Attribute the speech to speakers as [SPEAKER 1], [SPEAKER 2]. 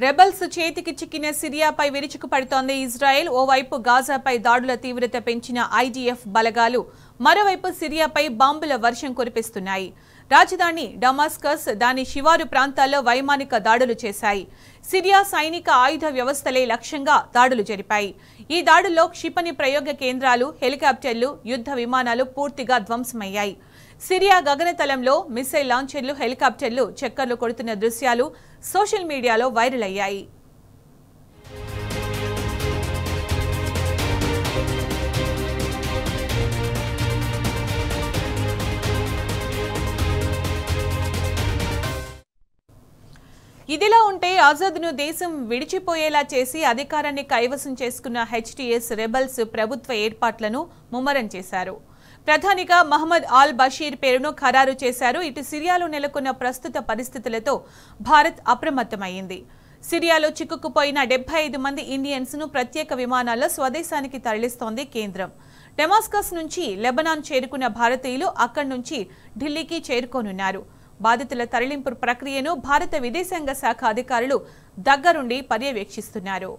[SPEAKER 1] Rebels చేతికి చిక్కిన సిరియాపై విరుచుకుపడుతోంది Israel. ఓవైపు గాజాపై దాడుల తీవ్రత పెంచిన ఐడిఎఫ్ బలగాలు మరోవైపు సిరియాపై బాంబుల వర్షం కురిపిస్తున్నాయి. రాజధాని డమాస్కస్ దాని శివారు ప్రాంతాల్లో వైమానిక దాడులు చేశాయి. సిరియా సైనిక ఆయుధ వ్యవస్థలే లక్ష్యంగా దాడులు జరిపాయి. ఈ దాడుల్లో క్షిపణి ప్రయోగ కేంద్రాలు, హెలికాప్టర్లు, యుద్ధ విమానాలు పూర్తిగా ధ్వంసమయ్యాయి. సిరియా గగనతలంలో మిసైల్ లాంచర్లు, హెలికాప్టర్లు చక్కర్లు కొడుతున్న దృశ్యాలు సోషల్ మీడియాలో వైరల్ అయ్యాయి. ఇదిలా ఉంటే ఆజాద్ను దేశం విడిచిపోయేలా చేసి అధికారాన్ని కైవసం చేసుకున్న హెచ్టీఎస్ రెబల్స్ ప్రభుత్వ ఏర్పాట్లను ముమ్మరం చేశారు. ప్రధానిగా మహమ్మద్ ఆల్ బషీర్ పేరును ఖరారు చేశారు. ఇటు సిరియాలో నెలకొన్న ప్రస్తుత పరిస్థితులతో భారత్ అప్రమత్తమైంది. సిరియాలో చిక్కుకుపోయిన 75 మంది ఇండియన్స్ ను ప్రత్యేక విమానాల్లో స్వదేశానికి తరలిస్తోంది కేంద్రం. డమాస్కస్ నుంచి లెబనాన్ చేరుకున్న భారతీయులు అక్కడి నుంచి ఢిల్లీకి చేరుకోనున్నారు. బాధితుల తరలింపు ప్రక్రియను భారత విదేశాంగ శాఖ అధికారులు దగ్గరుండి పర్యవేక్షిస్తున్నారు.